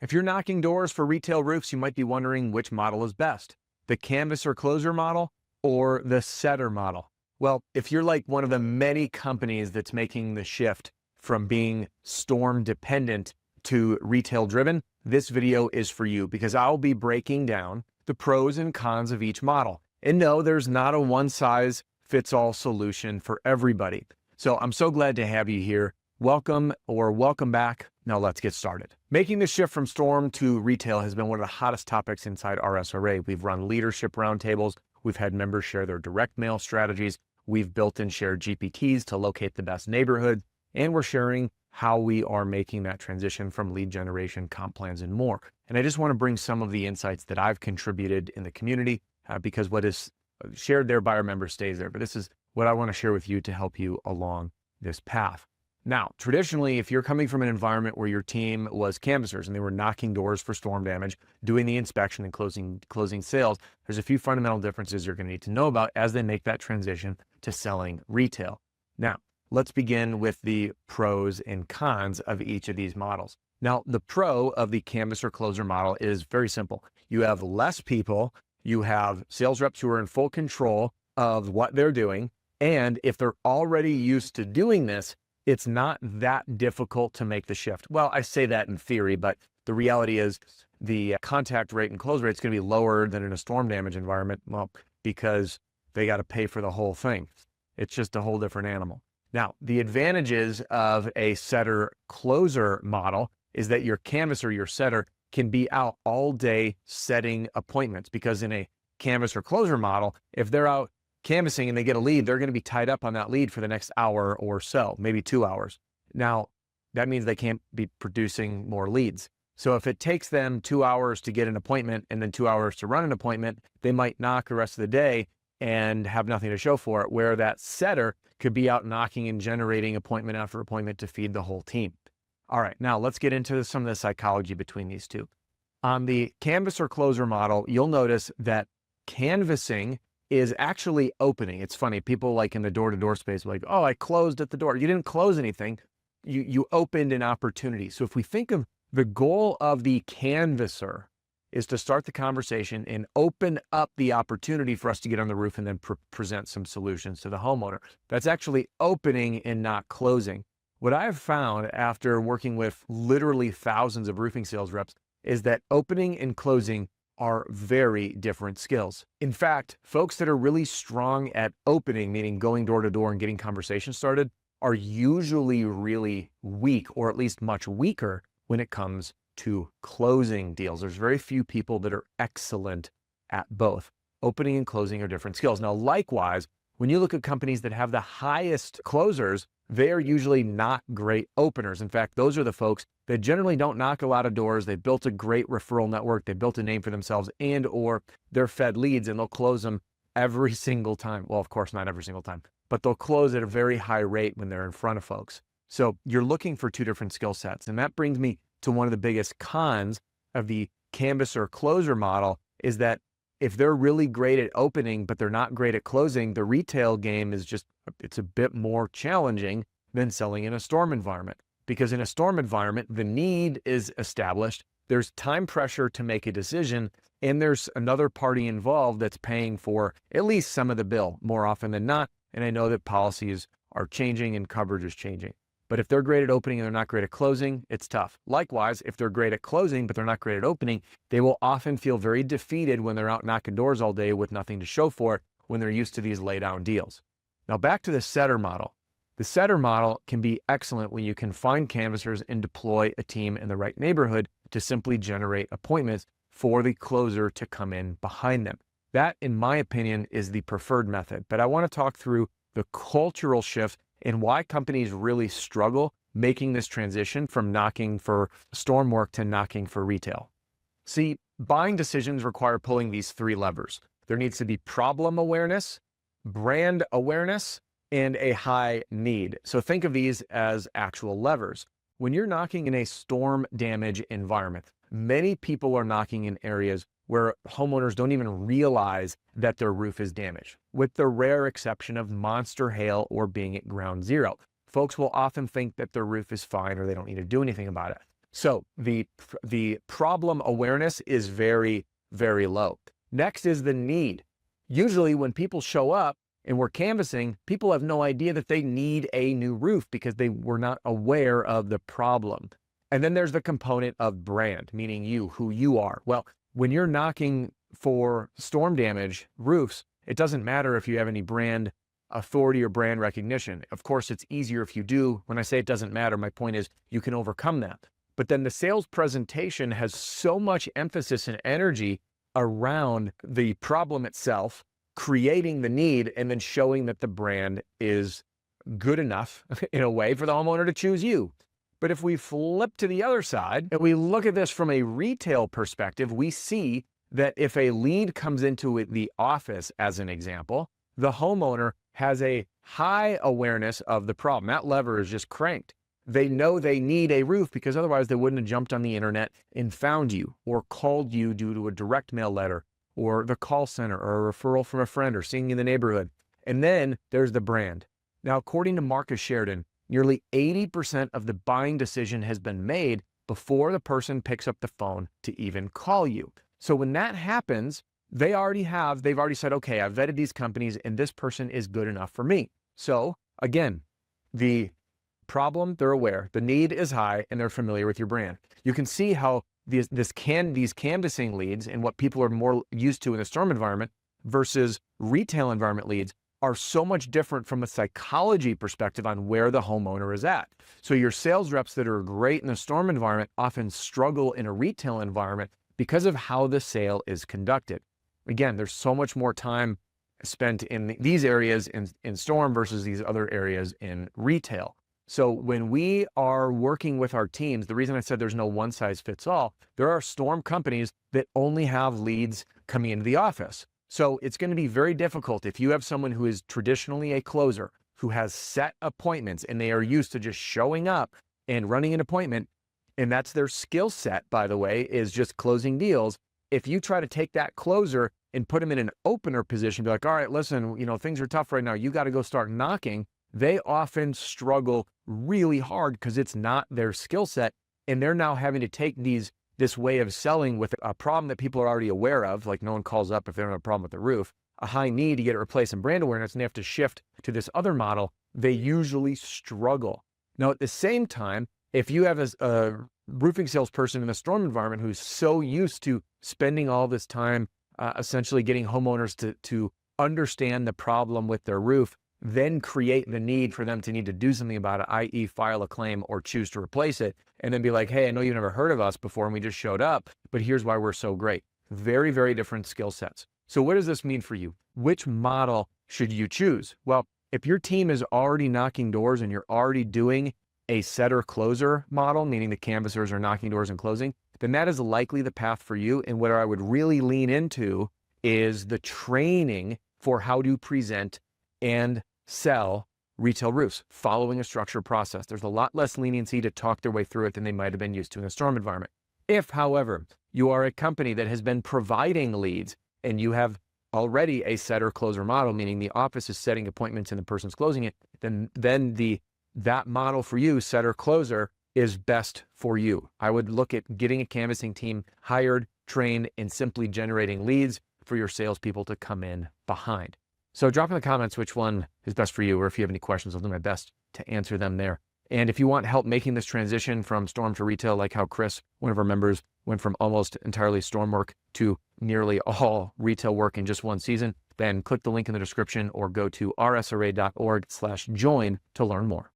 If you're knocking doors for retail roofs, you might be wondering which model is best, the canvasser closer model or the setter model. Well, if you're like one of the many companies that's making the shift from being storm dependent to retail driven, this video is for you because I'll be breaking down the pros and cons of each model. And no, there's not a one size fits all solution for everybody. So I'm so glad to have you here. Welcome or welcome back. Now let's get started. Making the shift from storm to retail has been one of the hottest topics inside our SRA. We've run leadership roundtables. We've had members share their direct mail strategies. We've built and shared GPTs to locate the best neighborhoods. And we're sharing how we are making that transition from lead generation, comp plans, and more. And I just want to bring some of the insights that I've contributed in the community because what is shared there by our members stays there. But this is what I want to share with you to help you along this path. Now, traditionally, if you're coming from an environment where your team was canvassers and they were knocking doors for storm damage, doing the inspection and closing sales, there's a few fundamental differences you're going to need to know about as they make that transition to selling retail. Now, let's begin with the pros and cons of each of these models. Now, the pro of the canvasser closer model is very simple. You have less people, you have sales reps who are in full control of what they're doing, and if they're already used to doing this, it's not that difficult to make the shift. Well, I say that in theory, but the reality is the contact rate and close rate is going to be lower than in a storm damage environment, well, because they got to pay for the whole thing. It's just a whole different animal. Now, the advantages of a setter closer model is that your canvasser, your setter, can be out all day setting appointments, because in a canvasser closer model, if they're out canvassing and they get a lead, they're going to be tied up on that lead for the next hour or so, maybe 2 hours. Now, that means they can't be producing more leads. So if it takes them 2 hours to get an appointment and then 2 hours to run an appointment, they might knock the rest of the day and have nothing to show for it, where that setter could be out knocking and generating appointment after appointment to feed the whole team. All right, now let's get into some of the psychology between these two. On the canvasser closer model, you'll notice that canvassing is actually opening. It's funny, people like in the door-to-door space, like, oh, I closed at the door. You didn't close anything. You opened an opportunity. So if we think of the goal of the canvasser is to start the conversation and open up the opportunity for us to get on the roof and then present some solutions to the homeowner. That's actually opening and not closing. What I have found after working with literally thousands of roofing sales reps is that opening and closing are very different skills. In fact, folks that are really strong at opening, meaning going door to door and getting conversations started, are usually really weak, or at least much weaker when it comes to closing deals. There's very few people that are excellent at both. Opening and closing are different skills. Now, likewise, when you look at companies that have the highest closers, they're usually not great openers. In fact, those are the folks that generally don't knock a lot of doors. They built a great referral network. They built a name for themselves, and or they're fed leads and they'll close them every single time. Well, of course, not every single time, but they'll close at a very high rate when they're in front of folks. So you're looking for two different skill sets. And that brings me to one of the biggest cons of the canvasser closer model is that if they're really great at opening, but they're not great at closing, the retail game is just, it's a bit more challenging than selling in a storm environment. Because in a storm environment, the need is established, there's time pressure to make a decision, and there's another party involved that's paying for at least some of the bill more often than not. And I know that policies are changing and coverage is changing. But if they're great at opening and they're not great at closing, it's tough. Likewise, if they're great at closing, but they're not great at opening, they will often feel very defeated when they're out knocking doors all day with nothing to show for it when they're used to these lay down deals. Now back to the setter model. The setter model can be excellent when you can find canvassers and deploy a team in the right neighborhood to simply generate appointments for the closer to come in behind them. That, in my opinion, is the preferred method. But I want to talk through the cultural shift and why companies really struggle making this transition from knocking for storm work to knocking for retail. See, buying decisions require pulling these three levers. There needs to be problem awareness, brand awareness, and a high need. So think of these as actual levers. When you're knocking in a storm damage environment, many people are knocking in areas where homeowners don't even realize that their roof is damaged, with the rare exception of monster hail or being at ground zero. Folks will often think that their roof is fine or they don't need to do anything about it. So the problem awareness is very, very low. Next is the need. Usually when people show up and we're canvassing, people have no idea that they need a new roof because they were not aware of the problem. And then there's the component of brand, meaning you, who you are. Well, when you're knocking for storm damage roofs, it doesn't matter if you have any brand authority or brand recognition. Of course, it's easier if you do. When I say it doesn't matter, my point is you can overcome that. But then the sales presentation has so much emphasis and energy around the problem itself, creating the need, and then showing that the brand is good enough in a way for the homeowner to choose you. But if we flip to the other side and we look at this from a retail perspective, we see that if a lead comes into the office, as an example, the homeowner has a high awareness of the problem. That lever is just cranked. They know they need a roof because otherwise they wouldn't have jumped on the internet and found you or called you due to a direct mail letter or the call center or a referral from a friend or seeing you in the neighborhood. And then there's the brand. Now, according to Marcus Sheridan, nearly 80% of the buying decision has been made before the person picks up the phone to even call you. So when that happens, they've already said, okay, I've vetted these companies and this person is good enough for me. So again, the problem, they're aware, the need is high, and they're familiar with your brand. You can see how these canvassing leads and what people are more used to in the storm environment versus retail environment leads are so much different from a psychology perspective on where the homeowner is at. So your sales reps that are great in the storm environment often struggle in a retail environment because of how the sale is conducted. Again, there's so much more time spent in these areas in storm versus these other areas in retail. So when we are working with our teams, the reason I said there's no one size fits all, there are storm companies that only have leads coming into the office. So it's going to be very difficult if you have someone who is traditionally a closer, who has set appointments and they are used to just showing up and running an appointment. And that's their skill set, by the way, is just closing deals. If you try to take that closer and put them in an opener position, be like, all right, listen, things are tough right now. You got to go start knocking. They often struggle really hard because it's not their skill set. And they're now having to take this way of selling with a problem that people are already aware of, like no one calls up if they don't have a problem with the roof, a high need to get it replaced in brand awareness, and they have to shift to this other model. They usually struggle. Now, at the same time, if you have a roofing salesperson in the storm environment who's so used to spending all this time essentially getting homeowners to understand the problem with their roof, then create the need for them to need to do something about it, i.e. file a claim or choose to replace it, and then be like, hey, I know you've never heard of us before and we just showed up, but here's why we're so great. Very, very different skill sets. So what does this mean for you? Which model should you choose? Well, if your team is already knocking doors and you're already doing a setter-closer model, meaning the canvassers are knocking doors and closing, then that is likely the path for you. And what I would really lean into is the training for how to present and sell retail roofs following a structured process. There's a lot less leniency to talk their way through it than they might have been used to in a storm environment. If, however, you are a company that has been providing leads and you have already a setter-closer model, meaning the office is setting appointments and the person's closing it, then that model for you, setter-closer, is best for you. I would look at getting a canvassing team hired, trained, and simply generating leads for your salespeople to come in behind. So drop in the comments which one is best for you, or if you have any questions, I'll do my best to answer them there. And if you want help making this transition from storm to retail, like how Chris, one of our members, went from almost entirely storm work to nearly all retail work in just one season, then click the link in the description or go to rsra.org/join to learn more.